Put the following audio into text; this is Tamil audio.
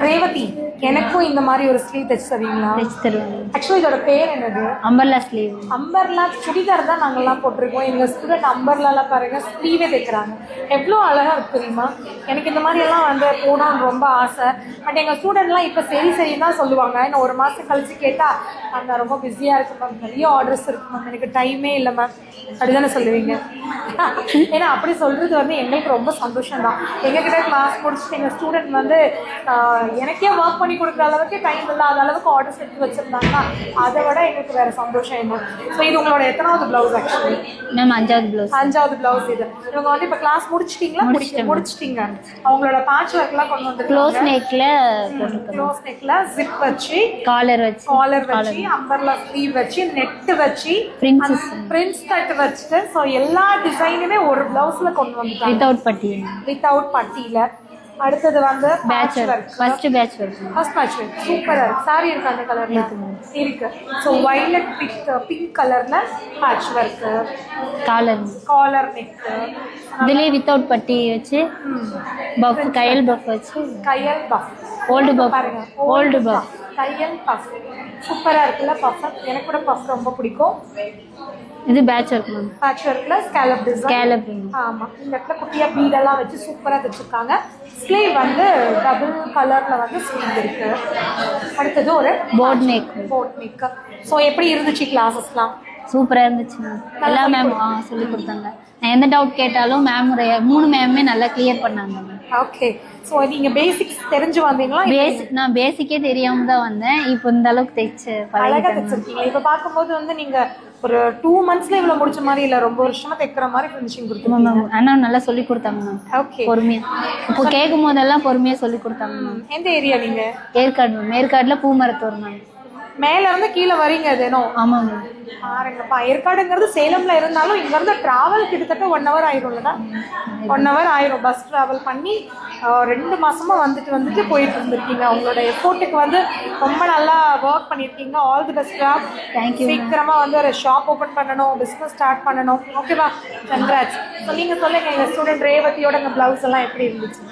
ரேவதி, எனக்கும் இந்த மாதிரி ஒரு ஸ்லீவ் தைச்சு தருவீங்களா? தைச்சு தருவாங்க. ஆக்சுவலி இதோட பேர் என்னது? Umbrella sleeve. அம்பர்லா சுடிதார் தான் நாங்கள்லாம் போட்டிருக்கோம். எங்கள் ஸ்டூடெண்ட் அம்பர்லாலாம் பாருங்கள் ஸ்லீவே தைக்கிறாங்க. எவ்வளோ அழகாக இருக்கு தெரியுமா? எனக்கு இந்த மாதிரியெல்லாம் வந்து போடணும்னு ரொம்ப ஆசை. பட் எங்கள் ஸ்டூடெண்ட்லாம் இப்போ சரி சரின்னு தான் சொல்லுவாங்க. இன்னும் ஒரு மாதம் கழிச்சு கேட்டால் அந்த ரொம்ப பிஸியாக இருக்கு மேம், நிறைய ஆர்டர்ஸ் இருக்கு மேம், எனக்கு டைமே இல்லை மேம் அப்படி தானே சொல்லுவீங்க. ஏன்னா அப்படி சொல்கிறது வந்து எங்களுக்கு ரொம்ப சந்தோஷம் தான். எங்ககிட்ட கிளாஸ் முடிச்சுட்டு எங்கள் ஸ்டூடெண்ட் வந்து எனக்கே ஒர்க் பண்ணி கொடுக்குற அளவுக்கு டைம் இல்லாத அளவுக்கு ஆர்டர்ஸ் எடுத்து வச்சுருந்தாங்கன்னா அதை விட எங்களுக்கு வேறு சந்தோஷம் என்ன. ஸோ இது உங்களோட எத்தனாவது ப்ளவுஸ்? ஆக்சுவலி மேம் 5வது ப்ளவுஸ். 5வது ப்ளவுஸ். இது இவங்க வந்து இப்போ கிளாஸ் முடிச்சிட்டிங்களா? முடிச்சிட்டிங்க. அவங்களோட பேட்ச் ஒர்க்லாம் கொண்டு வந்து க்ளோஸ் நெக்ல போட்டுருக்காங்க. க்ளோஸ் நெக்ல ஜிப் வச்சு, காலர் வச்சு, அம்பர்லா ஸ்லீவ் வச்சு, நெட் வச்சு, பிரின்ஸ் கட் வச்சுட்டு ஸோ எல்லா டிசைனுமே ஒரு ப்ளவுஸில் கொண்டு வந்துட்டாங்க. வித்தவுட் பட்டியில. அடுத்தது வந்து patch work. First patch work சூப்பரா இருக்கு. சாரி இருக்கு அந்த கலர்ல இருக்கு. ஸோ வயலட் பிங்க் கலர்ல பேட்ச் ஒர்க். Collar neck. இதுலயே வித்தவுட் பட்டி வச்சு பஃப், கையல் பஃப் வச்சு, கையல் பஃப், ஓல்டு பஃப் பாருங்க, ஓல்டு பஃப், கையல் பஃப் சூப்பரா இருக்குல்ல. பஃப் எனக்கு கூட பஃப் ரொம்ப பிடிக்கும். இது பேட்ச் ஒர்க் மேம். பேட்ச் ஒர்க்ல ஸ்கேலப் டிசைன். ஆமா, இந்த இடத்துல குட்டியா பீடெல்லாம் வச்சு சூப்பரா தைச்சிருக்காங்க. ஸ்லீவ் வந்து டபுள் கலர்ல வந்து ஸ்லீவ் இருக்கு. அடுத்தது ஒரு போட் நெக். ஸோ எப்படி இருந்துச்சு கிளாஸஸ்லாம்? சூப்பராக இருந்துச்சு மேம். எல்லா மேம் சொல்லி கொடுத்தாங்க. நான் எந்த டவுட் கேட்டாலும் மேம் 3 மேமே நல்லா கிளியர் பண்ணாங்க மேம். ஓகே. ஸோ நீங்கள் பேசிக்ஸ் தெரிஞ்சு வந்தீங்களா? நான் பேசிக்கே தெரியாம தான் வந்தேன். இப்போ இந்த அளவுக்கு தைச்சு அழகாக தைச்சிருக்கீங்க. இப்போ பார்க்கும்போது வந்து நீங்கள் ஒரு 2 monthsல இவ்வளோ முடிச்ச மாதிரி இல்லை, ரொம்ப வருஷமா தைக்கிற மாதிரி ஃபினிஷிங் கொடுத்துருவாங்க. ஆனால் நல்லா சொல்லி கொடுத்தாங்க மேம். ஓகே. பொறுமையா இப்போ கேட்கும் போதெல்லாம் பொறுமையாக சொல்லி கொடுத்தாங்க மேம். எந்த ஏரியா நீங்கள்? ஏற்காடு மேம். ஏற்காடுல பூமரத்தூர் மேம். மேல இருந்து கீழே வரீங்க அதேனோ? ஆமாம் மேம். பாருங்கப்பா, ஏற்காடுங்கிறது சேலம்ல இருந்தாலும் இங்க இருந்து டிராவல் கிட்டத்தட்ட 1 hour ஆயிரும்லடா. 1 hour ஆயிரும் பஸ் டிராவல் பண்ணி. 2 மாசமா வந்துட்டு போயிட்டு இருந்திருக்கீங்க. உங்களோட எஃபோர்ட்டுக்கு வந்து ரொம்ப நல்லா ஒர்க் பண்ணியிருக்கீங்க. All the best. தேங்க்யூ. சீக்கிரமா வந்து ஒரு ஷாப் ஓப்பன் பண்ணணும், பிஸ்னஸ் ஸ்டார்ட் பண்ணணும். ஓகேவா? கங்க்ராட்ஸ். ஸோ நீங்க சொல்லுங்க, எங்க ஸ்டூடெண்ட் ரேவதியோட பிளவுஸ் எல்லாம் எப்படி இருந்துச்சு?